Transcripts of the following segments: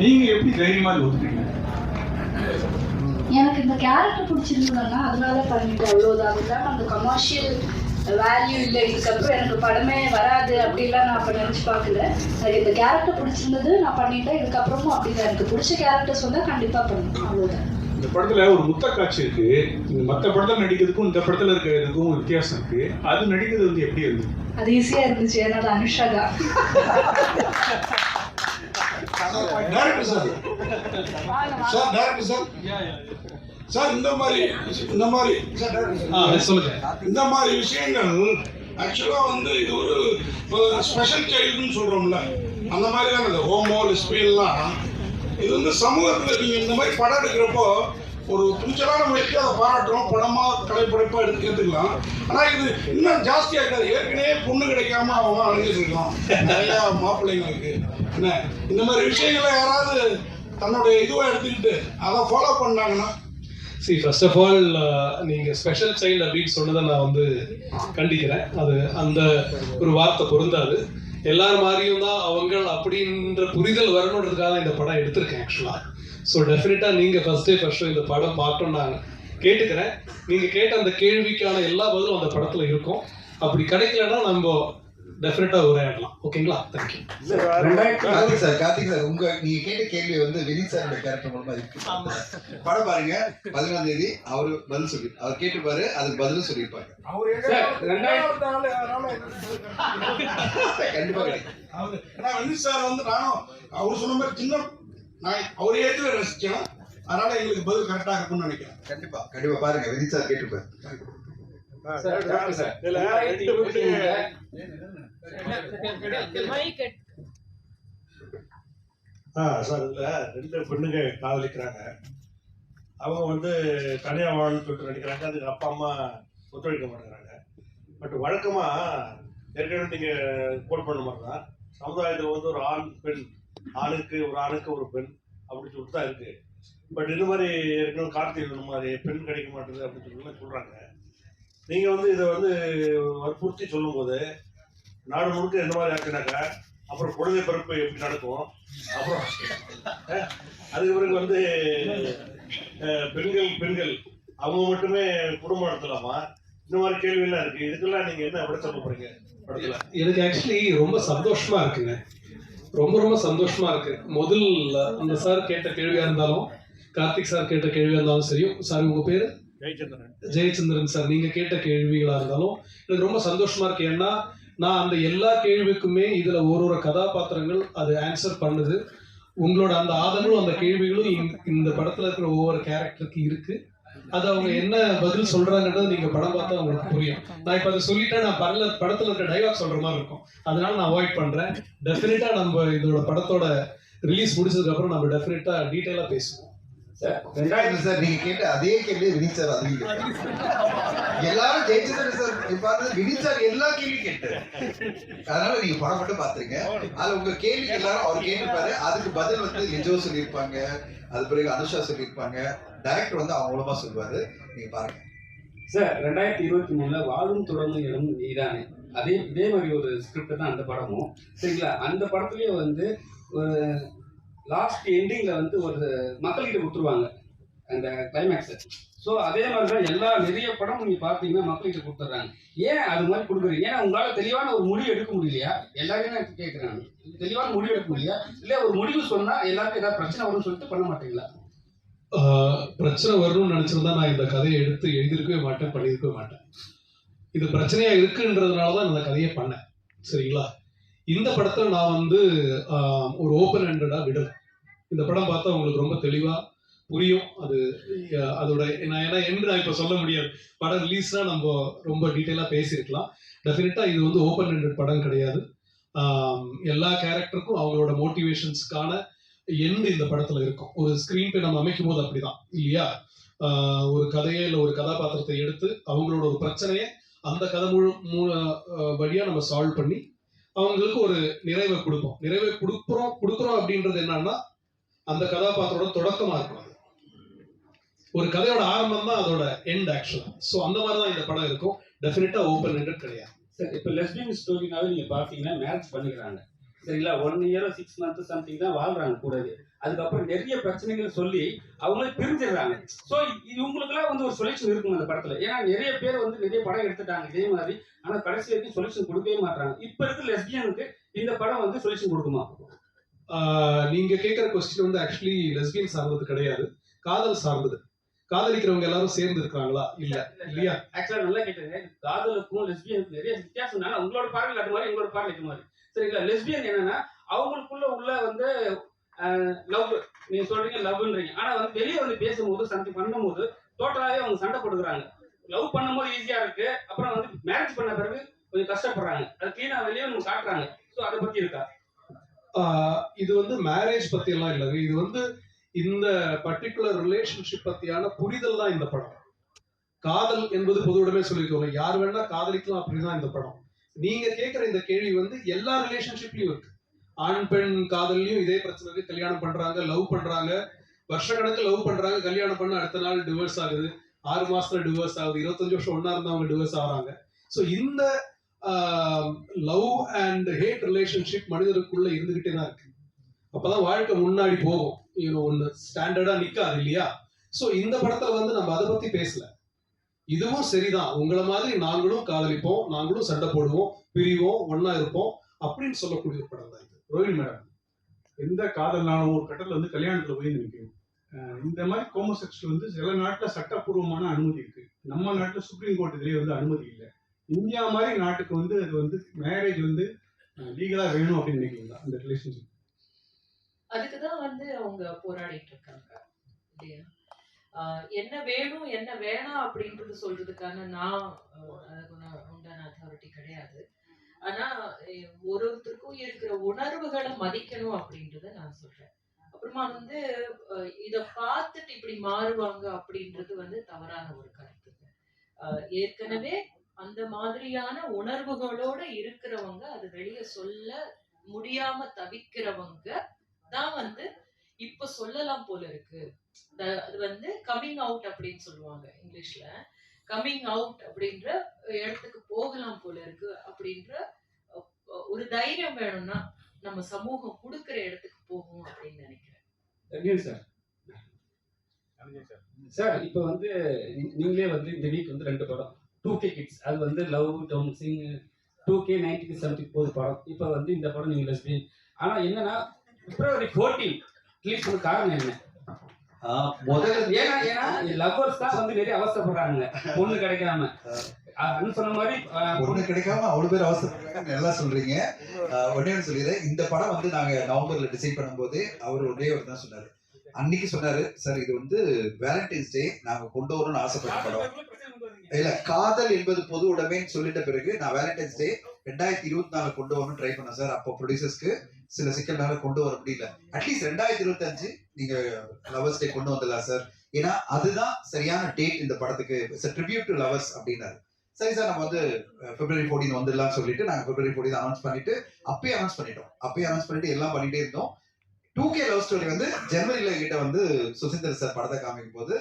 நீங்க எப்படி தைரியமா ஒத்துக்கிறீங்க? எனக்கு இந்த கேரக்டர் பிடிச்சிருந்ததுன்னா அதனால பண்ணிட்டு அவ்வளோதான். அது இல்லாமல் அந்த கமர்ஷியல் வேல்யூ இல்லை, இதுக்கப்புறம் எனக்கு படமே வராது அப்படிலாம் நான் அப்போ நினச்சி பார்க்கல. எனக்கு இந்த கேரக்டர் பிடிச்சிருந்தது, நான் பண்ணிட்டேன். இதுக்கப்புறமும் அப்படிதான், எனக்கு பிடிச்ச கேரக்டர்ஸ் வந்தால் கண்டிப்பாக பண்ணுவேன், அவ்வளோதான். இந்த படத்துல ஒரு முத்த காட்சி இருக்கு. இந்த மற்ற படத்துல நடிக்கிறதுக்கும் இந்த படத்துல இருக்கிறதுக்கும் வித்தியாசம் இருக்கு. அது நடிக்கிறது வந்து எப்படி இருக்கு? அது ஈஸியா இருந்துச்சு, ஏன்னா அது அனுஷா தான். சார் இந்த மாதிரி விஷயங்கள் ஆக்சுவலா வந்து இது ஒரு ஸ்பெஷல் சைல்டுன்னு சொல்றோம்ல, அந்த மாதிரி தான் இந்த ஹோமோ லெஸ்பியன்லாம். இது வந்து சமூகத்தில் நீங்க இந்த மாதிரி படம் எடுக்கிறப்போ ஒரு துணிச்சலான முயற்சி, அதை பாராட்டுறோம், படமா கலைப்படைப்பா எடுத்துக்கலாம். ஆனா இது இன்னும் ஜாஸ்தியா இருக்காது. ஏற்கனவே பொண்ணு கிடைக்காம அவங்க அடைஞ்சிட்டு இருக்கோம் நிறைய மாப்பிள்ளைங்களுக்கு. என்ன இந்த மாதிரி விஷயங்களை யாராவது தன்னுடைய இதுவா எடுத்துக்கிட்டு அதை ஃபாலோ பண்ணாங்கன்னா, ஃபர்ஸ்ட் ஆஃப் ஆல் நீங்கள் ஸ்பெஷல் சைல்டு அப்படின்னு சொன்னதை நான் வந்து கண்டிக்கிறேன். அது அந்த ஒரு வார்த்தை பொருந்தாது. எல்லார் மாதிரியும் தான் அவங்க அப்படின்ற புரிதல் வரணுன்றதுக்காக தான் இந்த படம் எடுத்திருக்கேன் ஆக்சுவலாக. ஸோ டெஃபினட்டாக நீங்கள் ஃபர்ஸ்ட் டே ஃபர்ஸ்ட் ஷோ இந்த படம் பார்க்கணும்னு நான் கேட்டுக்கிறேன். நீங்கள் கேட்ட அந்த கேள்விக்கான எல்லா பதிலும் அந்த படத்தில் இருக்கும். அப்படி கிடைக்கலன்னா நம்ம டெஃபினட்டாக உரையாடலாம். ஓகேங்களா? Thank you sir. கார்த்திக் சார், நீங்க கேட்ட கேள்வி வந்து வினித் சாரோட கேரக்டர் மூலமா இருக்கு. படம் பாருங்க, 14ஆம் தேதி அவர் பதில் சொல்லி அவர் கேட்டுப்பாரு, அதுக்கு பதிலும் சொல்லியிருப்பாங்க. கண்டிப்பா கிடைக்கும். வினித் சார் வந்து நானும் அவர் சொன்ன மாதிரி சின்ன அவர் ஏத்துல ரசிச்சேன், அதனால எங்களுக்கு பதில் கரெக்டா இருக்கும்னு நினைக்கிறேன். கண்டிப்பா கண்டிப்பா பாருங்க, வினித் சார் கேட்டுப்பாரு. சார் இதுல 2 பெண்ணுங்க காதலிக்கிறாங்க. அவங்க வந்து தனியா வாழணும்னு சொல்லிட்டு நடிக்கிறாங்க. அதுக்கு அப்பா அம்மா ஒத்துழைக்க மாட்டேங்கிறாங்க. பட் வழக்கமா ஏற்கனவே நீங்க கோட் பண்ண மாதிரி தான் சமுதாயத்தில் வந்து ஒரு ஆண் பெண், ஆணுக்கு ஒரு பெண் அப்படி சொல்லிட்டு தான் இருக்கு. பட் இந்த மாதிரி ஏற்கனவே கார்த்திகை இந்த மாதிரி பெண் கிடைக்க மாட்டேங்குது அப்படின்னு சொல்லி சொல்றாங்க. நீங்க வந்து இதை வந்து வற்புறுத்தி சொல்லும் போது நாடு முழுக்க எந்த மாதிரி ஆக்குனாக்கா அப்புறம் குழந்தை பிறப்பு எப்படி நடக்கும், அப்புறம் அதுக்கு பிறகு வந்து பெண்கள் அவங்க மட்டுமே குடும்பம் நடத்தலாமா, இந்த மாதிரி கேள்வி எல்லாம் இருக்கு. இதுக்கெல்லாம் நீங்க என்ன விட சொல்ல போறீங்க படத்துல? எனக்கு ஆக்சுவலி ரொம்ப சந்தோஷமா இருக்குங்க. ரொம்ப சந்தோஷமா இருக்கு. முதல்ல அந்த சார் கேட்ட கேள்வியா இருந்தாலும், கார்த்திக் சார் கேட்ட கேள்வியா இருந்தாலும் சரி, சார் உங்க பேரு ஜெயச்சந்திரன் சார், நீங்க கேட்ட கேள்விகளா இருந்தாலும் எனக்கு ரொம்ப சந்தோஷமா இருக்கு. ஏன்னா நான் அந்த எல்லா கேள்விக்குமே இதுல ஒரு கதாபாத்திரங்கள் அது ஆன்சர் பண்ணுது. உங்களோட அந்த ஆதரவும் அந்த கேள்விகளும் இந்த படத்துல இருக்கிற ஒவ்வொரு கேரக்டருக்கு இருக்கு. அது அவங்க என்ன பதில் சொல்றாங்கன்றது நீங்க படம் பார்த்தா உங்களுக்கு புரியும். நான் இப்ப அதை சொல்லிட்டா நான் படத்துல இருக்க டைலாக் சொல்ற மாதிரி இருக்கும், அதனால நான் அவாய்ட் பண்றேன். டெஃபினட்டா நம்ம இதோட படத்தோட ரிலீஸ் முடிச்சதுக்கு அப்புறம் நம்ம டெஃபினட்டா டீடைலா பேசுவோம். சார் நீங்க கேட்ட அதே கேள்வி வினித் சார் அதுவும் எல்லாரும் ஜெயிச்சந்திரன் சார் பார்த்தது வினித் சார் எல்லா கேள்வியும் கேட்டாரு. அதனால நீங்க படம் மட்டும் பாத்துருங்க. அதுல உங்க கேள்வி எல்லாரும் அவர் கேட்டுப்பாரு, அதுக்கு பதில் வந்து லிஜோ சொல்லியிருப்பாங்க, அது பிறகு அனுஷா சொல்லியிருப்பாங்க, டைரக்டர் வந்து அவங்க மூலமா சொல்லுவாரு. நீங்க பாருங்க சார். 2023 வாழும் தொடர்ந்து இடம் நீதானே, இதே மாதிரி ஒரு ஸ்கிரிப்ட் தான் அந்த படமும். சரிங்களா? அந்த படத்துலயே வந்து ஒரு லாஸ்ட் எண்டிங்ல வந்து ஒரு மக்கள்கிட்ட கொடுத்துருவாங்க அந்த கிளைமேக்ஸ். ஸோ அதே மாதிரி தான் நிறைய படம் நீங்க பார்த்தீங்கன்னா மக்கள்கிட்ட கொடுத்துட்றாங்க. ஏன் அது மாதிரி கொடுக்குறீங்க? ஏன்னா உங்களால தெளிவான ஒரு முடிவு எடுக்க முடியலையா? எல்லாருமே கேட்குறாங்க, தெளிவான முடிவு எடுக்க முடியலையா? இல்லை ஒரு முடிவு சொன்னா எல்லாருக்கும் ஏதாவது பிரச்சனை வரும்னு சொல்லிட்டு பண்ண மாட்டீங்களா? பிரச்சனை வரணும்னு நினைச்சிருந்தா நான் இந்த கதையை எடுத்து எழுதியிருக்கவே மாட்டேன், பண்ணியிருக்கவே மாட்டேன். இது பிரச்சனையா இருக்குன்றதுனால தான் இந்த கதையை பண்ணேன். சரிங்களா? இந்த படத்தில் நான் வந்து ஒரு ஓப்பன் ஹேண்டடா விடலை. இந்த படம் பார்த்தா உங்களுக்கு ரொம்ப தெளிவா புரியும். அதோட ஏன்னா என்று நான் இப்போ சொல்ல முடியாது. படம் ரிலீஸ்னா நம்ம ரொம்ப டீட்டெயிலாக பேசியிருக்கலாம். டெஃபினட்டா இது வந்து ஓப்பன் ஹேண்டட் படம் கிடையாது. எல்லா கேரக்டருக்கும் அவங்களோட மோட்டிவேஷன்ஸ்க்கான எண்டு இந்த படத்துல இருக்கும். ஒரு ஸ்கிரீன் பே நம்ம அமைக்கும் போது அப்படிதான் இல்லையா? ஒரு கதையை இல்லை ஒரு கதாபாத்திரத்தை எடுத்து அவங்களோட ஒரு பிரச்சனையை அந்த கதை வழியா நம்ம சால்வ் பண்ணி அவங்களுக்கு ஒரு நிறைவை கொடுப்போம். நிறைவை கொடுக்குறோம் அப்படின்றது என்னன்னா அந்த கதாபாத்திரோட தொடக்கமா இருக்கும். ஒரு கதையோட ஆரம்பம் தான் அதோட எண்ட் ஆக்சுவலா. ஸோ அந்த மாதிரி தான் இந்த படம் இருக்கும். டெஃபினட்டா ஓப்பன் ஹேண்டட் கிடையாது. சார் இப்போ லெஸ்பியன் ஸ்டோரினாவே நீங்க பார்த்தீங்கன்னா மேரேஜ் பண்ணிக்கிறாங்க. சரிங்களா? 1 இயர் 6 மந்த்ஸ் சம்திங் தான் வாழ்றாங்க கூடவே. அதுக்கப்புறம் நிறைய பிரச்சனைகள் சொல்லி அவங்களே பிரிஞ்சிடுறாங்க. ஸோ இவங்களுக்குலாம் வந்து ஒரு சொல்யூஷன் இருக்கும் அந்த படத்துல. ஏன்னா நிறைய பேர் வந்து நிறைய படம் எடுத்துட்டாங்க இதே மாதிரி, ஆனா கடைசி வரைக்கும் சொல்யூஷன் கொடுக்கவே மாட்டாங்க. இப்ப இருக்க லெஸ்பியனுக்கு இந்த படம் வந்து சொல்யூஷன் கொடுக்குமா? நீங்க கேட்கிற கொஸ்டின் வந்து ஆக்சுவலி லெஸ்பியன் சார்ந்தது கிடையாது, காதல் சார்ந்தது. காதலிக்கிறவங்க எல்லாரும் சேர்ந்து இருக்கிறாங்களா? இல்ல இல்லையா? ஆக்சுவலா நல்லா கேட்டுங்க, காதலுக்கும் லெஸ்பியனுக்கும் நிறைய வித்தியாசம். உங்களோட பார்வையில் அது மாதிரி, எங்களோட பார்வையில் இது மாதிரி. சரிங்களா? லெஸ்பியன் என்னன்னா அவங்களுக்குள்ள உள்ள வந்து லவ், நீங்க சொல்றீங்க லவ்ன்றீங்க, ஆனா வந்து வெளியே வந்து பேசும்போது சம்திங் பண்ணும்போது டோட்டலாவே அவங்க சண்டை போட்டுக்கிறாங்க. லவ் பண்ணும்போது ஈஸியா இருக்கு, அப்புறம் வந்து மேரேஜ் பண்ண பிறகு கொஞ்சம் கஷ்டப்படுறாங்க. அது கிளீனா வெளியே நம்ம காட்டுறாங்க. ஸோ அதை பத்தி இருக்கா? இது வந்து மேரேஜ் பத்தி எல்லாம் இல்லைங்க. இது வந்து இந்த பர்டிகுலர் ரிலேஷன்ஷிப் பத்தியான புரிதல் தான் இந்த படம். காதல் என்பது பொதுவுடமே சொல்லியிருக்கோங்க, யார் வேணா காதலிக்கலாம் அப்படிதான் இந்த படம். நீங்க கேட்கிற இந்த கேள்வி வந்து எல்லா ரிலேஷன்ஷிப்லயும் இருக்கு. ஆண் பெண் காதல்லையும் இதே பிரச்சனை இருக்கு. கல்யாணம் பண்றாங்க, லவ் பண்றாங்க, வருஷக்கணக்கு லவ் பண்றாங்க, கல்யாணம் பண்ண அடுத்த நாள் டிவோர்ஸ் ஆகுது, 6 மாசத்துல டிவோர்ஸ் ஆகுது, 25 வருஷம் ஒன்னா இருந்தவங்க டிவோர்ஸ் ஆகிறாங்க. ஸோ இந்த லவ் அண்ட் ஹேட் ரிலேஷன்ஷிப் மனிதருக்குள்ள இருந்துகிட்டே தான் இருக்கு. அப்பதான் வாழ்க்கை முன்னாடி போகும், ஒண்ணு ஸ்டாண்டர்டா நிக்காது இல்லையா? சோ இந்த படத்துல வந்து நம்ம அதை பத்தி பேசல. இதுவும் சரிதான், உங்களை மாதிரி நாங்களும் காதலிப்போம், நாங்களும் சண்டை போடுவோம், பிரிவோம், ஒன்னா இருப்போம் அப்படின்னு சொல்லக்கூடிய ஒரு படம் தான் இது. ரோஹிணி மேடம், எந்த காதல்னாலும் ஒரு கட்டத்தில் வந்து கல்யாணத்துல போய் நிற்கும். இந்த மாதிரி ஹோமோசெக்சுவல் வந்து சில நாட்டில் சட்டப்பூர்வமான அனுமதி இருக்கு, நம்ம நாட்டில் சுப்ரீம் கோர்ட் இதுலேயே வந்து அனுமதி இல்லை. இந்தியா மாதிரி நாட்டுக்கு வந்து அது வந்து மேரேஜ் வந்து லீகலா வேணும் அப்படின்னு நினைக்கிறீங்களா அந்த ரிலேஷன்ஷிப்? அதுக்குதான் வந்து அவங்க போராடிட்டு இருக்காங்க இல்லையா? என்ன வேணும் என்ன வேணாம் அப்படின்றது சொல்றதுக்கான அதுக்கு உண்டான அத்தாரிட்டி கிடையாது. ஆனா ஒருத்தருக்கும் இருக்கிற உணர்வுகளை மதிக்கணும் அப்படின்றத நான் சொல்றேன். அப்புறமா வந்து இத பார்த்துட்டு இப்படி மாறுவாங்க அப்படின்றது வந்து தவறான ஒரு கருத்து. ஏற்கனவே அந்த மாதிரியான உணர்வுகளோட இருக்கிறவங்க அது வெளியே சொல்ல முடியாம தவிக்கிறவங்க தான் வந்து இப்ப சொல்லலாம் போல இருக்கு. அது வந்து கம்மிங் அவுட் அப்படின்னு சொல்லுவாங்க இங்கிலீஷ்ல. கம்மிங் அவுட் அப்படின்ற இடத்துக்கு போகலாம் போல இருக்கு அப்படின்ற ஒரு தைரியம் வேணும்னா நம்ம சமூகம் கொடுக்கிற இடத்துக்கு போகும் அப்படின்னு நினைக்கிறேன். சார் இப்போ வந்து நீங்களே வந்து இந்த வீக் வந்து 2 படம் 2K கிட்ஸ், அது வந்து love down Singh 2K 90s 70s போது படம். இப்போ வந்து இந்த படம் நீங்க லெஸ்பியன். ஆனா என்னன்னா February 14 ரிலீஸ் பண்ண காரணம் என்ன? முதல்ல ஏன்னா லவ்வர்ஸ் தான் வந்து நிறைய அவசரப்படுறாங்க பொண்ணு கிடைக்காம. சொன்ன மாதிரி பொண்ணு கிடைக்காம அவ்வளவு பேர் அவசரப்படுறாங்க நல்லா சொல்றீங்க. ஒன்னே சொல்லிடுறேன், இந்த படம் வந்து நாங்க நவம்பர்ல டிசைட் பண்ணும்போது அவர் ஒரே ஒரு தான் சொன்னாரு. அன்னைக்கு சொன்னாரு, சார் இது வந்து வேலண்டைன்ஸ் டே நாங்க கொண்டு வரணும்னு ஆசைப்பட்ட படம் இல்ல, காதல் என்பது பொது உடைமைன்னு சொல்லிட்ட பிறகு நான் வேலண்டைன்ஸ் டே 2024 கொண்டு வரணும்னு ட்ரை பண்ணேன் சார். அப்போ ப்ரொடியூசர்ஸ்க்கு சில சிக்கல்னால கொண்டு வர முடியல. அட்லீஸ்ட் 2025 நீங்க லவர்ஸ் டே கொண்டு வந்துடலாம் சார், ஏன்னா அதுதான் சரியான டேட் இந்த படத்துக்கு, ட்ரிபியூட் டு லவர்ஸ் அப்படின்னாரு. சரி சார், நம்ம வந்து February 14 வந்துடலாம் சொல்லிட்டு நாங்க February 14 அனௌன்ஸ் பண்ணிட்டு அப்பயே அனௌன்ஸ் பண்ணிட்டு எல்லாம் பண்ணிட்டே இருந்தோம். 2K லவ் ஸ்டோரி வந்து ஜனவரியில கிட்ட வந்து சுசீந்தர் சார் படத்தை காமிக்கும் போது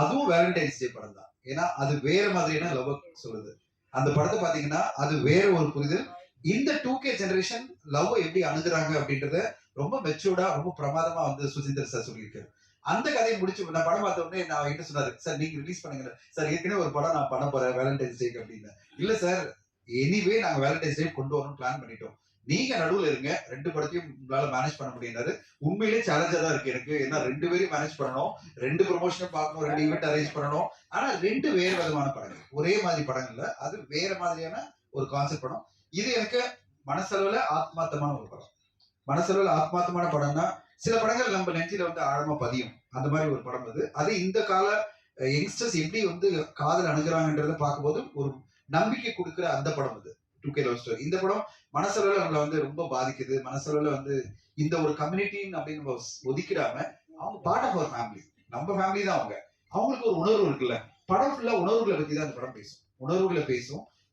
அதுவும் வேலண்டைன்ஸ் டே படம் தான். ஏன்னா அது வேற மாதிரியான லவ் சொல்லுது. அந்த படத்தை பாத்தீங்கன்னா அது வேற ஒரு புரிதல். இந்த 2K ஜெனரேஷன் லவ் எப்படி அணுகுறாங்க அப்படின்றத ரொம்ப மெச்சூர்டா ரொம்ப பிரமாதமா வந்து சுசீந்தர் சார் சொல்லியிருக்காரு. அந்த கதையை முடிச்சு நான் படம் பார்த்த உடனே நான் என்ன சொன்னாரு, சார் நீங்க ரிலீஸ் பண்ணுங்க சார், ஏற்கனவே ஒரு படம் நான் பண்ண போறேன் வேலண்டைன்ஸ் டேக்கு அப்படின்னு. இல்ல சார், எனிவே நாங்க வேலண்டைன்ஸ் டே கொண்டு வரணும்னு பிளான் பண்ணிட்டோம், நீங்க நடுவுல இருங்க, 2 படத்தையும் உங்களால மேனேஜ் பண்ண முடியாது. உண்மையிலேயே சேலஞ்சா தான் இருக்கு எனக்கு, ஏன்னா 2 பேரையும் மேனேஜ் பண்ணணும், 2 ப்ரொமோஷனும் பார்க்கணும், 2 ஈவெண்ட் அரேஞ்ச் பண்ணணும். ஆனா 2 வேற விதமான படங்கள், ஒரே மாதிரி படங்கள்ல அது வேற மாதிரியான ஒரு கான்செப்ட் படம். இது எனக்கு மனசளவுல ஆத்மார்த்தமான ஒரு படம். மனசளவுல ஆத்மார்த்தமான படம்னா சில படங்கள் நம்ம நெஞ்சில வந்து ஆழமா பதியும், அந்த மாதிரி ஒரு படம் அது. அது இந்த கால யங்ஸ்டர்ஸ் எப்படி வந்து காதல் அணுகுறாங்கன்றத பார்க்கும்போது ஒரு நம்பிக்கை கொடுக்குற அந்த படம் அது 2K லவ் ஸ்டோரி. இந்த படம் மனசளவுல நம்மள வந்து ரொம்ப பாதிக்குது. மனசளவுல வந்து இந்த ஒரு கம்யூனிட்டின்னு அப்படின்னு நம்ம ஒதுக்கிடாம அவங்க பார்ட் ஆஃப் அவர் ஃபேமிலி, நம்ம ஃபேமிலி தான் அவங்க. அவங்களுக்கு ஒரு உணர்வு இருக்குல்ல, படம் ஃபுல்லா உணர்வுகளை பத்தி தான் அந்த படம் பேசும்.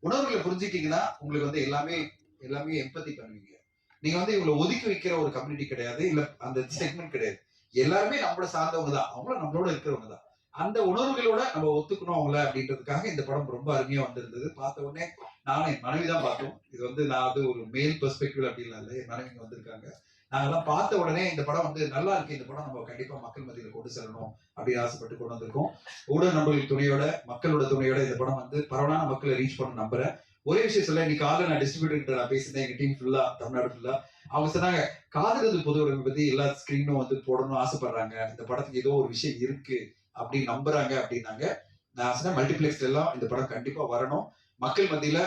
உணர்வுகளை புரிஞ்சுக்கிட்டீங்கன்னா உங்களுக்கு வந்து எல்லாமே எம்பத்தி பண்ணுவீங்க. நீங்க வந்து இவங்களை ஒதுக்கி வைக்கிற ஒரு கம்யூனிட்டி கிடையாது, இல்ல அந்த செக்மெண்ட் கிடையாது. எல்லாருமே நம்மளோட சார்ந்தவங்க தான், அவங்களும் நம்மளோட இருக்கிறவங்க தான். அந்த உணர்வுகளோட நம்ம ஒத்துக்கணும் அவங்கள அப்படின்றதுக்காக இந்த படம் ரொம்ப அருமையா வந்திருந்தது. பார்த்த உடனே நானும் என் மனைவி தான் பார்த்தோம். இது வந்து நான் அது ஒரு மேல் பெர்ஸ்பெக்டிவ் அப்படின்லாம் இல்லை, என் மனைவி இங்க வந்திருக்காங்க. நாங்கெல்லாம் பார்த்த உடனே இந்த படம் வந்து நல்லா இருக்கு, இந்த படம் நம்ம கண்டிப்பா மக்கள் மத்தியில் கொண்டு செல்லணும் அப்படின்னு ஆசைப்பட்டு கொண்டு வந்திருக்கோம். ஊடக நண்பர்கள் துணையோட, மக்களோட துணையோட இந்த படம் வந்து பரவலான மக்களை ரீச் பண்ண நம்புறேன். ஒரே விஷயம் சொல்ல, இன்னைக்கு காலையில் நான் டிஸ்ட்ரிபியூட்டர் நான் பேசினேன், எங்க டீம் ஃபுல்லா, தமிழ்நாடு ஃபுல்லா. அவங்க சொன்னாங்க, காதலது பொது உரிமை பத்தி எல்லா ஸ்கிரீனும் வந்து போடணும்னு ஆசைப்படுறாங்க, இந்த படத்துக்கு ஏதோ ஒரு விஷயம் இருக்கு அப்படின்னு நம்புறாங்க அப்படின்னாங்க. நான் சொன்னேன், மல்டிபிளெக்ஸ்ல எல்லாம் இந்த படம் கண்டிப்பா வரணும். மக்கள் மத்தியில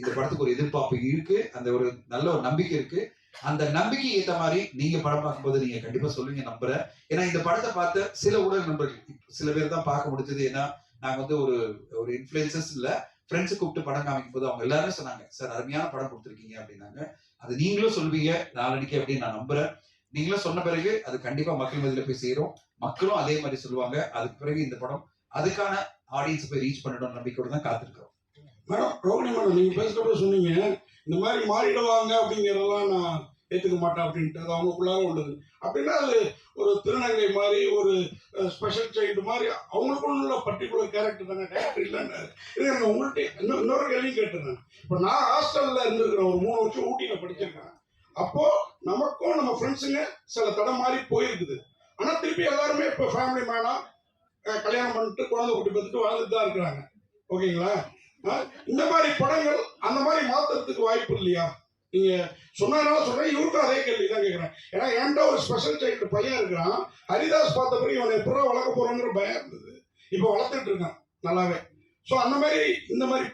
இந்த படத்துக்கு ஒரு எதிர்பார்ப்பு இருக்கு, அந்த ஒரு நல்ல ஒரு நம்பிக்கை இருக்கு. அந்த நம்பிக்கை ஏற்ற மாதிரி நீங்க படம் பார்க்கும்போது நீங்க கண்டிப்பா சொல்லுவீங்க நம்புறேன். ஏன்னா இந்த படத்தை பார்த்த சில ஊடக நண்பர்கள், சில பேர் தான் பார்க்க முடிஞ்சது. ஏன்னா நாங்க வந்து ஒரு இன்ஃபுளுசர்ஸ் இல்ல, ஃப்ரெண்ட்ஸ் கூப்பிட்டு படம் காமிக்கும் போது அவங்க எல்லாரும் சொன்னாங்க, சார் அருமையான படம் கொடுத்துருக்கீங்க அப்படின்னாங்க. அது நீங்களும் சொல்வீங்க நாளடிக்கு அப்படின்னு நான் நம்புறேன். நீங்களும் சொன்ன பிறகு அது கண்டிப்பா மக்கள் மத்தியில போய் சேரும், மக்களும் அதே மாதிரி சொல்லுவாங்க. அதுக்கு பிறகு இந்த படம் அதுக்கான ஆடியன்ஸ் போய் ரீச் பண்ணிடும் நம்பிக்கையோடு தான் காத்திருக்கிறோம். மேடம், ரோகிணி மேடம், நீங்க பேசுறப்ப சொன்னீங்க இந்த மாதிரி மாறிடுவாங்க அப்படிங்கிறதெல்லாம் நான் ஏத்துக்க மாட்டேன் அப்படின்ட்டு. அது அவங்களுக்குள்ளார உள்ளது அப்படின்னா, அது ஒரு திருநங்கை மாதிரி, ஒரு ஸ்பெஷல் சைல்டு மாதிரி அவங்களுக்குள்ள பர்டிகுலர் கேரக்டர் தானே, கேரக்டர் இல்லைன்னு உங்கள்கிட்ட இன்னொரு கேள்வியும் கேட்டுறேன். இப்போ நான் ஹாஸ்டல்ல இருந்துருக்கிறேன், ஒரு 3 வருஷம் ஊட்டியில படிச்சிருக்கேன். அப்போ நமக்கும் நம்ம ஃப்ரெண்ட்ஸுங்க சில தடம் மாதிரி போயிருக்குது. ஆனா திருப்பி எல்லாருமே இப்போ ஃபேமிலி மேனா கல்யாணம் பண்ணிட்டு குழந்தை குட்டி பார்த்துட்டு வாழ்ந்துட்டு தான் இருக்கிறாங்க. ஓகேங்களா? இந்த மாதிரி படங்கள் அந்த மாதிரி மாத்துறதுக்கு வாய்ப்பு இல்லையா? நீங்க சொன்னதுனால சொல்றேன், இவருக்கும் அதே கேள்வி தான் கேட்கிறேன். ஏன்னா என்கிட்ட ஒரு ஸ்பெஷல் சைல்டு பையன் இருக்கிறான். ஹரிதாஸ் பார்த்த பிறகு இவனை எப்படா வளர்க்க போறோங்கிற பயம் இருந்தது. இப்போ வளர்த்துட்டு இருக்கான் நல்லாவே. ஸோ அந்த மாதிரி இந்த மாதிரி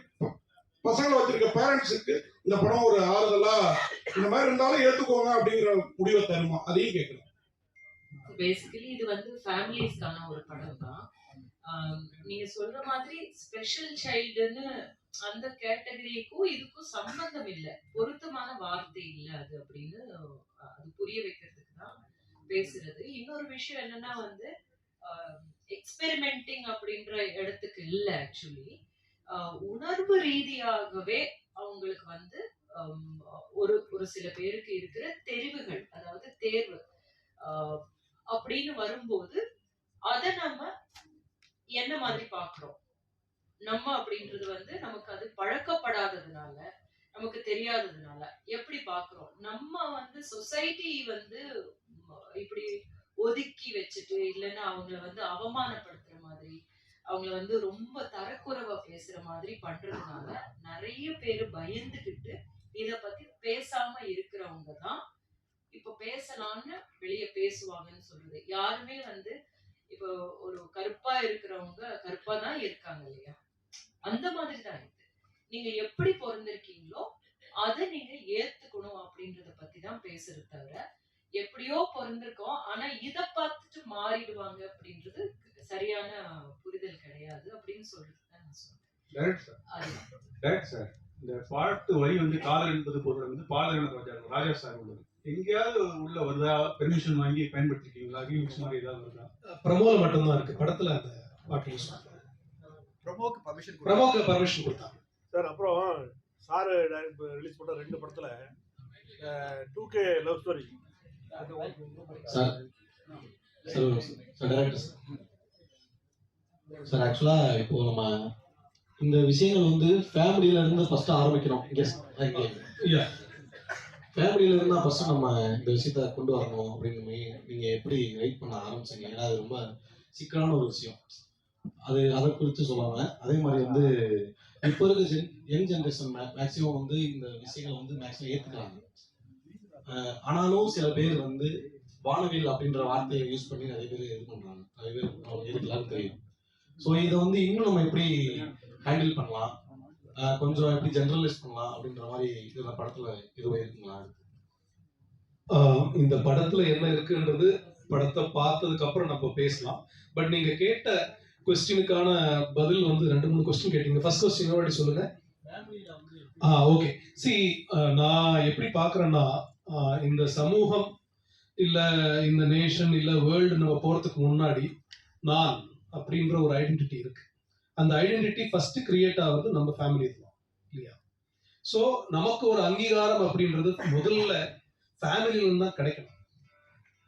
பசங்களை வச்சிருக்க பேரண்ட்ஸுக்கு இந்த படம் ஒரு ஆறுதலா, இந்த மாதிரி இருந்தாலும் ஏத்துக்கோங்க அப்படிங்கிற முடிவை தருமா, அதையும் கேட்கணும். பேசிக்கலி இது வந்து ஃபேமிலிஸ்க்கான ஒரு படம் தான். நீங்க சொல்ற மாதிரி ஸ்பெஷல் சைல்டுன்னு அந்த கேட்டகரிக்கும் இதுக்கும் சம்பந்தம் இல்லை, பொருத்தமான வார்த்தை இல்லை அது அப்படின்னு அது புரிய வைக்கிறதுக்கு தான் பேசுறது. இன்னொரு விஷயம் என்னன்னா வந்து எக்ஸ்பெரிமெண்டிங் அப்படின்ற இடத்துக்கு இல்லை. ஆக்சுவலி உணர்வு ரீதியாகவே அவங்களுக்கு வந்து ஒரு சில பேருக்கு இருக்கிற தெரிவுகள், அதாவது தேர்வு அப்படின்னு வரும்போது அதை நம்ம என்ன மாதிரி பாக்குறோம், நம்ம அப்படின்றது வந்து நமக்கு அது பழக்கப்படாததுனால, நமக்கு தெரியாததுனால எப்படி பாக்குறோம். நம்ம வந்து சொசைட்டி வந்து இப்படி ஒதுக்கி வச்சுட்டு, இல்லைன்னா அவங்கள வந்து அவமானப்படுத்துற மாதிரி, அவங்கள வந்து ரொம்ப தரக்குறைவா பேசுற மாதிரி பண்றதுனால நிறைய பேர் பயந்துகிட்டு இத பத்தி பேசாம இருக்கிறவங்க தான் இப்ப பேசலாம்னு வெளியே பேசுவாங்கன்னு சொல்றது. யாருமே வந்து இப்போ ஒரு கருப்பா இருக்கிறவங்க கருப்பா தான் இருக்காங்க இல்லையா, அந்த மாதிரி தான் இருக்கு. நீங்க எப்படி பிறந்திருக்கீங்களோ அதை நீங்க ஏத்துக்கணும் அப்படின்றத பத்தி தான் பேசுறது தவிர, எப்படியோ பிறந்திருக்கோம் ஆனா இத பார்த்துட்டு மாறிடுவாங்க அப்படின்றது சரியான புரிதல் கிடையாது அப்படின்னு சொல்றது தான் நான் சொல்றேன். சார், இந்த பாட்டு வரி வந்து காதல் என்பது பொருள் வந்து பாலகன ராஜா சார் உள்ளது. எங்கேயாவது உள்ள வருதா? பெர்மிஷன் வாங்கி பயன்படுத்திருக்கீங்களா? ரீமிக்ஸ் மாதிரி ஏதாவது வருதா? ப்ரமோல மட்டும்தான் இருக்கு, படத்துல அந்த பாட்டு யூஸ் பண்ணுறாங்க. ப்ரமோக்கு பர்மிஷன் கொடுத்தாங்க சார். அப்புறம் சார் ரிலீஸ் பண்ண 2 படத்துல 2K love story sir. Sir ஆக்சுவலாக இப்போ நம்ம இந்த விஷயங்கள் வந்து ஃபேமிலியில இருந்து ஃபர்ஸ்ட் ஆரம்பிக்கிறோம். ஃபேமிலியில இருந்தா ஃபர்ஸ்ட் நம்ம இந்த விஷயத்த கொண்டு வரணும் அப்படின்னு நீங்க எப்படி ரைட் பண்ண ஆரம்பிச்சீங்க? ஏன்னா அது ரொம்ப சிக்கலான ஒரு விஷயம். அதை குறித்து சொல்லுவாங்க. அதே மாதிரி வந்து இப்போ இருக்க யங் ஜென்ரேஷன் மேக்சிமம் வந்து இந்த விஷயங்களை வந்து மேக்சிமம் ஏற்றுக்கிறாங்க. ஆனாலும் சில பேர் வந்து வானவில் அப்படின்ற வார்த்தையை யூஸ் பண்ணி நிறைய பேர் இது பண்றாங்க. நிறைய பேர் அவங்க எதுக்கெல்லாம் தெரியும். ஸோ இதை வந்து இன்னும் நம்ம எப்படி ஹேண்டில் பண்ணலாம், கொஞ்சம் எப்படி ஜெனரலைஸ் பண்ணலாம் அப்படின்ற மாதிரி இந்த படத்துல இதுவே இருக்குங்களா? இந்த படத்துல என்ன இருக்குன்றது படத்தை பார்த்ததுக்கு அப்புறம் நம்ம பேசலாம். பட் நீங்க கேட்ட கொஸ்டினுக்கான பதில் வந்து 2-3 கொஸ்டின் கேட்டீங்க. ஃபர்ஸ்ட் கொஸ்டின் எப்படி சொல்லுங்க. ஓகே. நான் எப்படி பாக்குறேன்னா, இந்த சமூகம் இல்ல இந்த நேஷன் இல்ல வேர்ல்டு நம்ம போறதுக்கு முன்னாடி நான் அப்படின்ற ஒரு ஐடென்டிட்டி இருக்கு. அந்த ஐடென்டிட்டி ஃபர்ஸ்ட் கிரியேட் ஆகுறது நம்ம ஃபேமிலி தான் இல்லையா? ஸோ நமக்கு ஒரு அங்கீகாரம் அப்படின்றது முதல்ல ஃபேமிலியில தான் கிடைக்கணும்.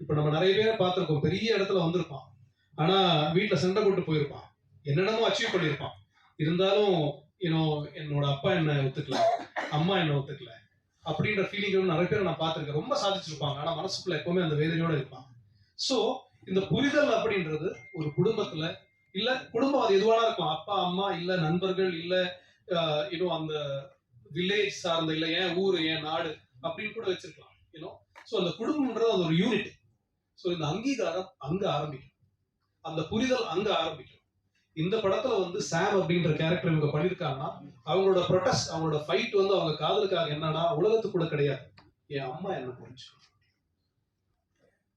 இப்போ நம்ம நிறைய பேரை பார்த்துருக்கோம், பெரிய இடத்துல வந்திருப்பான், ஆனா வீட்டுல சண்டை போட்டு போயிருப்பான், என்னென்னமோ அச்சீவ் பண்ணியிருப்பான். இருந்தாலும் என்னோட அப்பா என்ன ஒத்துக்கல, அம்மா என்ன ஒத்துக்கல, அப்படின்ற ஃபீலிங் நிறைய பேர் நான் பார்த்திருக்கேன். ரொம்ப சாதிச்சிருப்பாங்க, ஆனா மனசுக்குள்ள எப்பவுமே அந்த வேதனையோட இருப்பாங்க. சோ இந்த புரிதல் அப்படின்றது ஒரு குடும்பத்துல, இல்ல குடும்பம் அது எதுவானா இருக்கலாம், அப்பா அம்மா இல்ல நண்பர்கள் இல்ல இன்னும் அந்த வில்லேஜ் சார்ந்த, இல்ல ஏன் ஊரு ஏன் நாடு அப்படின்னு கூட வச்சிருக்கலாம். சோ அந்த குடும்பம்ன்றது அது ஒரு யூனிட். சோ இந்த அங்கீகாரம் அங்க ஆரம்பிக்கும், அந்த புரிதல் அங்க ஆரம்பிக்கும். இந்த படத்துல வந்து சாம் அப்படின்ற கேரக்டர் இவங்க பண்ணிருக்காங்கன்னா, அவங்களோட ப்ரொடெஸ்ட், அவங்களோட ஃபைட் வந்து அவங்க காதலுக்காக என்னன்னா, உலகத்துக்குள்ள கிடையாது, என் அம்மா என்ன புரிஞ்சுக்கணும்,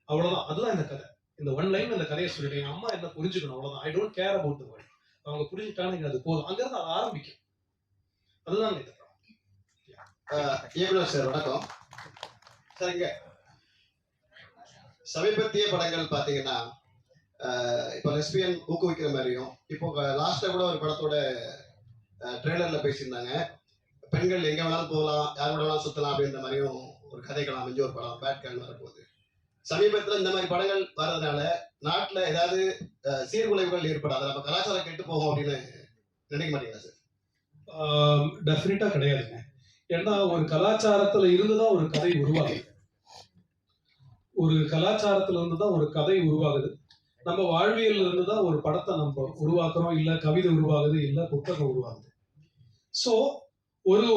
அவ்வளவுதான். அதுதான் இந்த கதை. இந்த ஒன் லைன் அந்த கதையை சொல்லிட்டு, என் அம்மா என்ன புரிஞ்சுக்கணும், அவ்வளவுதான். I don't care about the world. அவங்க புரிஞ்சுட்டாங்க, அது போதும். அங்கிருந்து அது ஆரம்பிக்கும். அதுதான் இந்த படம். இயக்குனர் சார் வணக்கம் சார். இங்க சமீபத்திய படங்கள் பாத்தீங்கன்னா இப்போ லெஸ்பியன் ஊக்குவிக்கிற மாதிரியும், இப்போ லாஸ்டா கூட ஒரு படத்தோட ட்ரெய்லர்ல பேசியிருந்தாங்க, பெண்கள் எங்க வேணாலும் போகலாம், யார் கூட வேணாலும் சுத்தலாம் அப்படின்ற மாதிரியும் ஒரு கதைகள் அமைஞ்ச ஒரு படம் பேட் கேன் வரப்போகுது. சமீபத்துல இந்த மாதிரி படங்கள் வர்றதுனால நாட்டுல ஏதாவது சீர்குலைவுகள் ஏற்படாது, நம்ம கலாச்சாரம் கெட்டு போகும் அப்படின்னு நினைக்க மாட்டீங்களா சார்? டெஃபினட்டா கிடையாதுங்க. ஏன்னா ஒரு கலாச்சாரத்துல இருந்துதான் ஒரு கதை உருவாகுது. ஒரு கலாச்சாரத்துல இருந்துதான் ஒரு கதை உருவாகுது. நம்ம வாழ்வியல் இருந்துதான் ஒரு படத்தை நம்ம உருவாக்குறோம், இல்ல கவிதை உருவாகுது, இல்ல புத்தகம் உருவாகுது. சோ ஒரு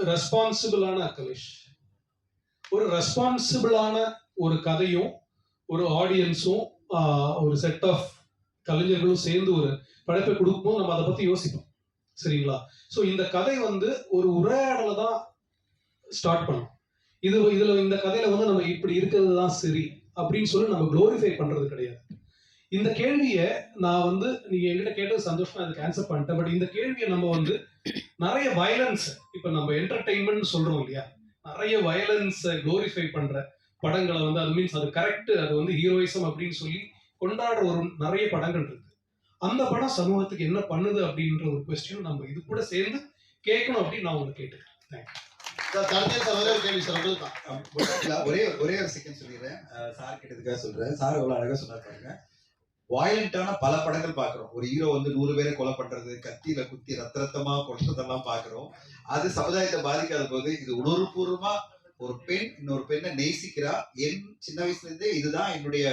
ரெஸ்பான்சிபிளான கலேஷ், ஒரு ரெஸ்பான்சிபிளான ஒரு கதையும் ஒரு ஆடியன்ஸும் ஒரு செட் ஆஃப் கலைஞர்களும் சேர்ந்து ஒரு படைப்பை கொடுக்கும்போது நம்ம அதை பத்தி யோசிப்போம். சரிங்களா? ஸோ இந்த கதை வந்து ஒரு உரையாடலை தான் ஸ்டார்ட் பண்ணும். இதுல இந்த கதையில வந்து நம்ம இப்படி இருக்கிறது தான் சரி அப்படின்னு சொல்லி நம்ம குளோரிஃபை பண்றது கிடையாது. இந்த கேள்வியை நான் வந்து நீங்க என்கிட்ட கேட்டது சந்தோஷமா அதுக்கு ஆன்சர் பண்ணிட்டேன். பட் இந்த கேள்வியை நம்ம வந்து நிறைய வயலன்ஸ், இப்ப நம்ம என்டர்டெயின்மெண்ட் சொல்றோம் இல்லையா, நிறைய வயலன்ஸை குளோரிஃபை பண்ற படங்களை வந்து, அது மீன்ஸ் அது கரெக்ட், அது வந்து ஹீரோயிசம் அப்படின்னு சொல்லி கொண்டாடுற ஒரு நிறைய படங்கள் இருக்கு. அந்த படம் சமூகத்துக்கு என்ன பண்ணுது அப்படின்ற ஒரு கொஸ்டின் நம்ம இது கூட சேர்ந்து கேட்கணும் அப்படின்னு நான் உங்களுக்கு கேட்டுக்கிறேன். ஒரே ஒரு செகண்ட் சொல்லிடுறேன், சார் கேட்டதுக்காக சொல்றேன். சார் எவ்வளவு அழகா சொன்னார் பாருங்க. வயலண்டான பல படங்கள் பாக்குறோம். ஒரு ஹீரோ வந்து 100 பேரை கொலை பண்றது, கத்தியில குத்தி ரத்தமா கொல்றதெல்லாம் பாக்குறோம். அது சமுதாயத்தை பாதிக்காத போது, இது உணர்வுபூர்வமா ஒரு பெண் இன்னொரு பெண்ணை நேசிக்கிறா, என் சின்ன வயசுல இருந்தே இதுதான் என்னுடைய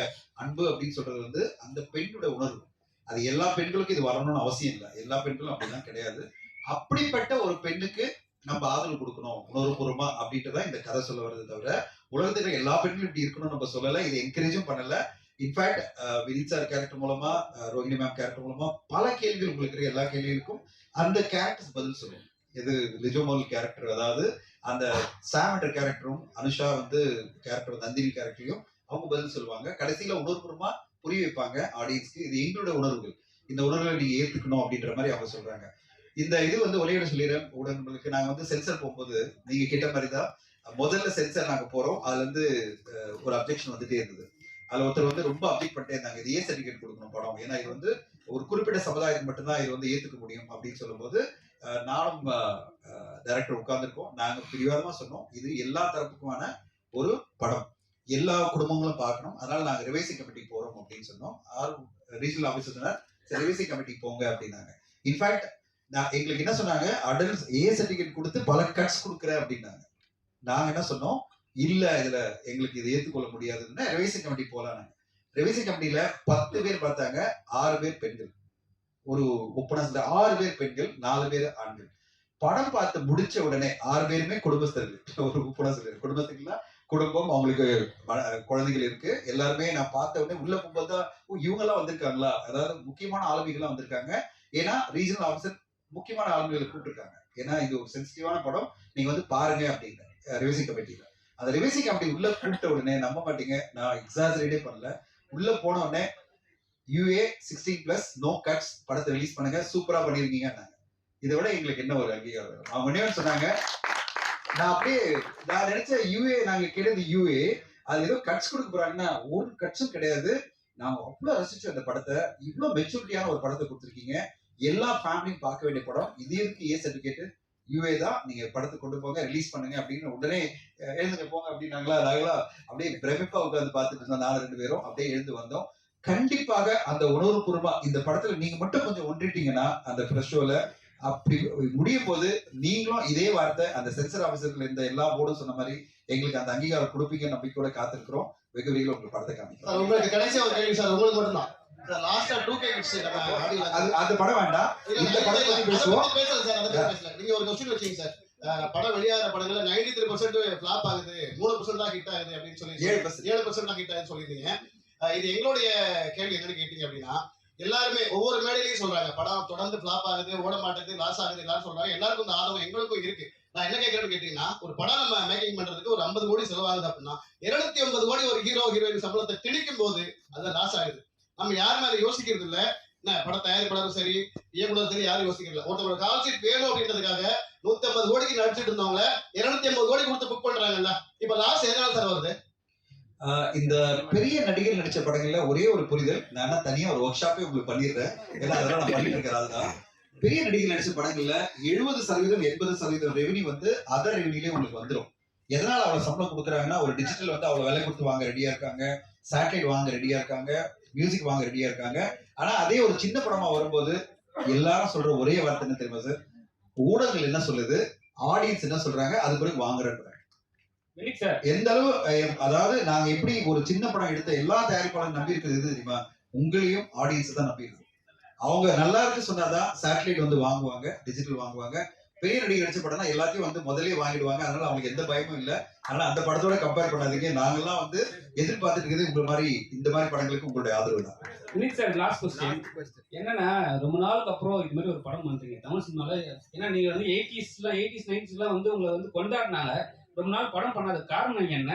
அன்பு அப்படின்னு சொல்றது வந்து அந்த பெண்ணோட உணர்வு. அது எல்லா பெண்களுக்கும் இது வரணும்னு அவசியம் இல்லை, எல்லா பெண்களும் அப்படிதான் கிடையாது. அப்படிப்பட்ட ஒரு பெண்ணுக்கு நம்ம ஆதரவு கொடுக்கணும் உணர்வுபூர்வமா அப்படின்றதான் இந்த கதை சொல்ல வருது. தவிர உலகத்துல எல்லா பெண்களும் இப்படி இருக்கணும்னு நம்ம சொல்லல, இதை என்கரேஜும் பண்ணல. இன்ஃபேக்ட் வினித் சார் கேரக்டர் மூலமா, ரோஹிணி மேம் கேரக்டர் மூலமா பல கேள்விகள் உங்களுக்கு இருக்கிற எல்லா கேள்விகளுக்கும் அந்த கேரக்டர்ஸ் பதில் சொல்லுவோம். இது லிஜோமோல் கேரக்டர், அதாவது அந்த சாம் என்ற கேரக்டரும் அனுஷா வந்து கேரக்டர் நந்தினி கேரக்டரையும் அவங்க பதில் சொல்லுவாங்க. கடைசியில உணர்வுபூர்வமா புரிய வைப்பாங்க ஆடியன்ஸ்க்கு, இது எங்களோட உணர்வுகள், இந்த உணர்வுகளை நீங்க ஏத்துக்கணும் அப்படின்ற மாதிரி அவங்க சொல்றாங்க. இந்த இது வந்து ஒரே சொல்லிடுறேன் ஊடகங்களுக்கு. நாங்க வந்து சென்சர் போகும்போது நீங்க கேட்ட மாதிரிதான் முதல்ல சென்சர் நாங்க போறோம். அதுல இருந்து ஒரு அப்ஜெக்ஷன் வந்துட்டே இருந்தது. அதுல ஒருத்தர் வந்து ரொம்ப அப்ஜெக்ட் பண்ணிட்டே இருந்தாங்க, இது ஏன் சர்டிபிகேட் கொடுக்கணும் படம், ஏன்னா இது வந்து ஒரு குறிப்பிட்ட சமுதாயத்துக்கு மட்டும்தான் இது வந்து ஏத்துக்க முடியும் அப்படின்னு சொல்லும் போது, நானும் டைரக்டர் உட்கார்ந்துருக்கோம். நாங்க பிரிவாதமா சொன்னோம், இது எல்லா தரப்புக்குமான ஒரு படம், எல்லா குடும்பங்களும் பார்க்கணும், அதனால நாங்க ரிவைசிங் கமிட்டிக்கு போறோம் அப்படின்னு சொன்னோம். ரீஜனல் ஆபீசர் சொன்னார், சரி ரிவைசிங் கமிட்டிக்கு போங்க அப்படின்னாங்க. இன்ஃபேக்ட் எங்களுக்கு என்ன சொன்னாங்க, அடல்ட்ஸ் ஏ சர்டிபிகேட் கொடுத்து பல கட்ஸ் கொடுக்குறேன் அப்படின்னாங்க. நாங்க என்ன சொன்னோம், இல்ல இதுல எங்களுக்கு இதை ஏற்றுக்கொள்ள முடியாதுன்னா ரிவைசிங் கமிட்டி போலாம். ரிவைசிங் கமிட்டியில 10 பேர் பார்த்தாங்க, 6 பேர் பெண்கள். ஒரு ஒப்பனஸ் 6 பேர் பெண்கள், 4 பேர் ஆண்கள். படம் பார்த்து முடிச்ச உடனே 6 பேருமே குடும்பஸ்தர்கள். ஒரு ஒப்பனஸ் குடும்பத்துக்குன்னா குடும்பம், அவங்களுக்கு குழந்தைகள் இருக்கு, எல்லாருமே நான் பார்த்த உடனே உள்ள போகும்போது தான் இவங்க எல்லாம் வந்திருக்காங்களா, அதாவது முக்கியமான ஆளுமைகள்லாம் வந்திருக்காங்க. ஏன்னா ரீஜனல் ஆபீசர் முக்கியமான ஆளுமைகளை கூப்பிட்டுருக்காங்க, ஏன்னா இது ஒரு சென்சிட்டிவான படம், நீங்க வந்து பாருங்க அப்படின்னு ரிவைசிங் கமிட்டியில. அந்த ரிவைசிங் கமிட்டி உள்ள கூப்பிட்ட உடனே நம்ப மாட்டீங்க, நான் எக்ஸாஜரேட்டே பண்ணல, உள்ள போன உடனே UA 16+ நோ கட்ஸ் படத்தை ரிலீஸ் பண்ணுங்க, சூப்பரா பண்ணிருக்கீங்க. இதை விட எங்களுக்கு என்ன ஒரு அங்கீகாரம். அவங்க ஒன்னே சொன்னாங்க, நான் நினைச்ச UA நாங்க கேட்டது UA அது ஏதோ கட்ஸ் கொடுக்க போறாங்கன்னா, ஒரு கட்ஸும் கிடையாது. நாங்க அவ்வளவு ரசிச்சு அந்த படத்தை, இவ்வளவு மெச்சூரிட்டியான ஒரு படத்தை கொடுத்துருக்கீங்க, எல்லா ஃபேமிலியும் பார்க்க வேண்டிய படம், இது இருக்கு ஏ சர்டிபிகேட், UA தான், நீங்க படத்தை கொண்டு போங்க, ரிலீஸ் பண்ணுங்க அப்படின்னு உடனே எழுந்துங்க போங்க அப்படின்னாங்களா. நாங்களா அப்படியே பிரமிப்பா உட்காந்து பார்த்துட்டு இருந்தோம், 4 பேரும் அப்படியே எழுந்து வந்தோம். கண்டிப்பாக அந்த உணர்வுபூர்வமா இந்த படத்துல நீங்க மட்டும் கொஞ்சம் ஒன்றிட்டீங்கன்னா அந்த ஃப்ரெஷ் ஷோல அப்படி முடியும் போது நீங்களும் இதே வார்த்தை அந்த சென்சர் ஆபீசர்கள் இந்த எல்லா போர்டும் சொன்ன மாதிரி எங்களுக்கு அந்த அங்கீகாரம் கொடுப்பீங்க நம்பிக்கையோட காத்திருக்கிறோம். வெகு விரைவில் உங்களுக்கு படத்தை காமிக்கிறோம். உங்களுக்கு கடைசியா ஒரு கேள்வி சார், உங்களுக்கு மட்டும் தான். லாஸ்டா 2K கிட்ஸ் அது படம் வேண்டாம், இந்த படம் பத்தி பேசுவோம். பேசல சார், அதை பத்தி பேசல. நீங்க ஒரு क्वेश्चन வச்சீங்க சார், படம் வெளியாகிற படங்கள்ல 93% ஃபிளாப் ஆகுது, 3% தான் ஹிட் ஆகுது அப்படின்னு சொல்லி 7% தான் ஹிட் ஆகுதுன்னு சொல்லியிருந்தீங்க. இது எங்களுடைய கேள்வி என்னன்னு கேட்டீங்க அப்படின்னா, எல்லாருமே ஒவ்வொரு மேடையிலையும் சொல்றாங்க படம் தொடர்ந்து ஃபிளாப் ஆகுது, ஓட மாட்டேங்குது, லாஸ் ஆகுது, எல்லாரும் சொல்றாங்க. எல்லாருக்கும் இந்த ஆதங்கம் எங்களுக்கும் இருக்கு. நான் என்ன கேட்கறேன்னு கேட்டீங்கன்னா, ஒரு படம் நம்ம மேக்கிங் பண்றதுக்கு ஒரு 50 கோடி செலவாகுது அப்படின்னா 250 கோடி ஒரு ஹீரோ ஹீரோயின் சம்பளத்தை திணிக்கும் போது அது லாஸ் ஆகுது. நம்ம யாருமே அதை யோசிக்கிறது இல்ல. என்ன படம் தயாரிப்பாளரும் சரி, இயக்குனரும் சரி, யாரும் யோசிக்கல. ஒருத்தரோட கால் ஷீட் வேணும் அப்படின்றதுக்காக 150 கோடிக்கு நடிச்சிட்டு இருந்தவங்க 250 கோடி கொடுத்து புக் பண்றாங்கல்ல. இப்ப லாஸ் எதனால சார் வருது? இந்த பெரிய நடிகர் நடிச்ச படங்கள்ல ஒரே ஒரு புரிதல், நான் தனியா ஒரு ஒர்க் ஷாப்பே உங்களுக்கு பண்ணிடுறேன். ஏன்னா அதெல்லாம் நான் பண்ணிட்டு இருக்கிறாங்க. பெரிய நடிகர் நடிச்ச படங்கள்ல 70% 80% ரெவன்யூ வந்து அதர் ரெவன்யூலே உங்களுக்கு வந்துடும். எதனால அவ்வளவு சம்பளம் கொடுக்குறாங்கன்னா, ஒரு டிஜிட்டல் வந்து அவ்வளவு விலை கொடுத்து வாங்க ரெடியா இருக்காங்க, சேட்டலைட் வாங்க ரெடியா இருக்காங்க, மியூசிக் வாங்க ரெடியா இருக்காங்க. ஆனா அதே ஒரு சின்ன படமா வரும்போது எல்லாரும் சொல்ற ஒரே வார்த்தை என்ன தெரியுமா சார்? ஊடகங்கள் என்ன சொல்லுது, ஆடியன்ஸ் என்ன சொல்றாங்க, அது பிறகு வாங்குறேன். எந்த அளவு அதாவது நாங்க எப்படி ஒரு சின்ன படம் எடுத்த எல்லா தயாரிப்பாளரும் நம்பி இருக்கிறது எது தெரியுமா? உங்களையும் ஆடியன்ஸ் தான் நம்பி இருக்கு. அவங்க நல்லா இருக்கு சொன்னாதான் சேட்டலைட் வந்து வாங்குவாங்க, டிஜிட்டல் வாங்குவாங்க. பெரிய நடிகர் நடிச்ச படம்னா எல்லாத்தையும் வந்து முதலே வாங்கிடுவாங்க. அதனால அவங்களுக்கு எந்த பயமும் இல்லை. அதனால அந்த படத்தோட கம்பேர் பண்ணாதீங்க. நாங்கெல்லாம் வந்து எதிர்பார்த்துட்டு இருக்கிறது உங்க மாதிரி இந்த மாதிரி படங்களுக்கு உங்களுடைய ஆதரவு தான். சார் லாஸ்ட் கொஸ்டின் என்னன்னா, ரொம்ப நாளுக்கு அப்புறம் இது மாதிரி ஒரு படம் பண்றீங்க தமிழ் சினிமால. ஏன்னா நீங்க வந்து 80s 90s வந்து உங்களை வந்து கொண்டாடினாங்க. ரொம்ப நாள் படம் பண்ணாத காரணம் என்ன?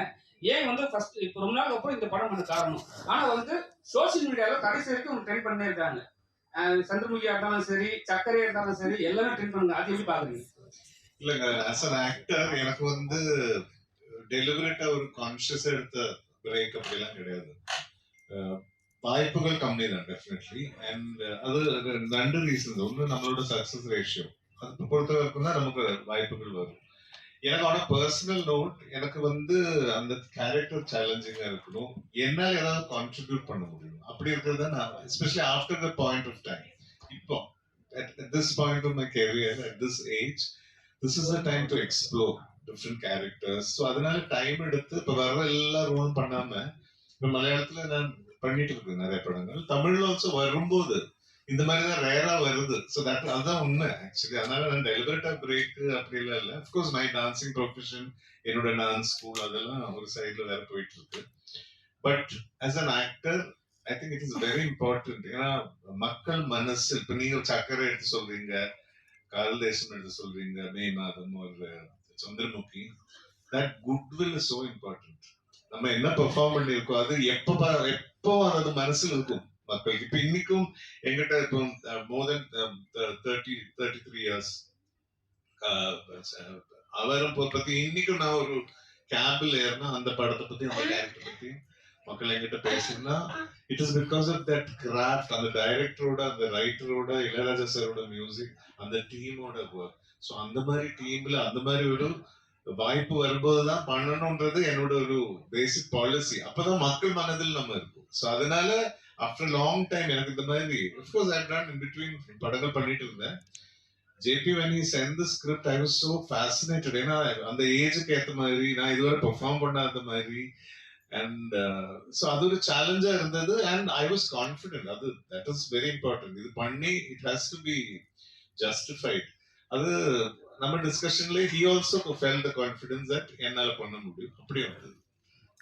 ஏன் வந்து ஃபர்ஸ்ட் இப்போ ரொம்ப நாளுக்கு அப்புறம் இந்த படம் பண்ண காரணம்? ஆனா வந்து சோசியல் மீடியால கடைசி வரைக்கும் ட்ரெண்ட் பண்ணே இருக்காங்க. சந்திரமுகியா இருந்தாலும் சரி, சக்கரையா இருந்தாலும் சரி, எல்லாமே ட்ரெண்ட் பண்ணுங்க. அது எப்படி பாக்குறீங்க? இல்லைங்க, ஆஸ் அன் ஆக்டர் எனக்கு வந்து டெலிபரேட்டா ஒரு கான்சியஸா எடுத்த பிரேக் அப்படிலாம் கிடையாது. வாய்ப்புகள் கம்மி தான் டெஃபினெட்லி. அண்ட் அது 2 ரீசன்ஸ். ஒன்று நம்மளோட சக்சஸ் ரேஷியோ, அது பொறுத்த வரைக்கும் தான் நமக்கு வாய்ப்புகள் வரும். எனக்கு ஆனா பர்சனல் நோட், எனக்கு வந்து அந்த கேரக்டர் சேலஞ்சிங்கா இருக்கணும், என்னால ஏதாவது கான்ட்ரிபியூட் பண்ண முடியும். அப்படி இருக்கிறது நான் especially after the point of time, இப்போ at this point of my career, at this age, this is the time to explore different characters. So அதனால டைம் எடுத்து இப்போ வர எல்லா ரோலும் பண்ணாம இப்போ மலையாளத்துல நான் பண்ணிட்டு இருக்கேன் நிறைய படங்கள். தமிழ்ல ஆல்சோ வரும்போது இந்த மாதிரி தான் ரேரா வருது. ஸோ அதுதான் உண்மை ஆக்சுவலி. அதனால நான் டெலிபரேட்டா பிரேக் அப்படிலாம் இல்லை. அஃப்கோர்ஸ் மை டான்சிங் ப்ரொஃபஷன், என்னோட டான்ஸ் ஸ்கூல் அதெல்லாம் ஒரு சைட்ல வேற போயிட்டு இருக்கு. But as an actor I think it is very important. ஏன்னா மக்கள் மனசு, இப்ப நீங்க சக்கரை எடுத்து சொல்றீங்க, காதல் தேசம் எடுத்து சொல்றீங்க, மே மாதம் ஒரு Chandramukhi, that goodwill is so important. நம்ம என்ன பெர்ஃபார்ம் பண்ணிருக்கோம் அது எப்போ அது மனசுல இருக்கும் மக்களுக்கு. இப்ப இன்னைக்கும் எங்கிட்ட இப்போ மோர் தென் 33 இயர்ஸ் அவரும் பத்தி இன்னைக்கும் நான் ஒரு கேபிள் ஏறினா அந்த படத்தை பத்தி அந்த கேரக்டர் பத்தி மக்கள் என்கிட்ட பேசுனா it is because of that craft, அந்த டைரக்டரோட, அந்த ரைட்டரோட, இளையராஜா சாரோட மியூசிக், அந்த டீமோட ஒர்க். ஸோ அந்த மாதிரி டீம்ல அந்த மாதிரி ஒரு வாய்ப்பு வரும்போதுதான் பண்ணணும்ன்றது என்னோட ஒரு பேசிக் பாலிசி. அப்பதான் மக்கள் மனதில் நம்ம இருக்கும். ஸோ அதனால ஆஃப்டர் லாங் டைம் எனக்கு இந்த மாதிரி of course I done in between படங்கள் பண்ணிட்டு இருந்தேன். JP when he sent the script I was so fascinated. ஏன்னா அந்த ஏஜுக்கு ஏற்ற மாதிரி நான் இதுவரை பெர்ஃபார்ம் பண்ணாத மாதிரி. அண்ட் ஸோ அது ஒரு சேலஞ்சா இருந்தது. And I was confident. அது தட் இஸ் வெரி இம்பார்ட்டன்ட். இது பண்ணி it has to be justified. அது நம்ம டிஸ்கஷன்ல he also felt the confidence that என்னால பண்ண முடியும். அப்படி வந்தது.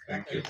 தேங்க்யூ.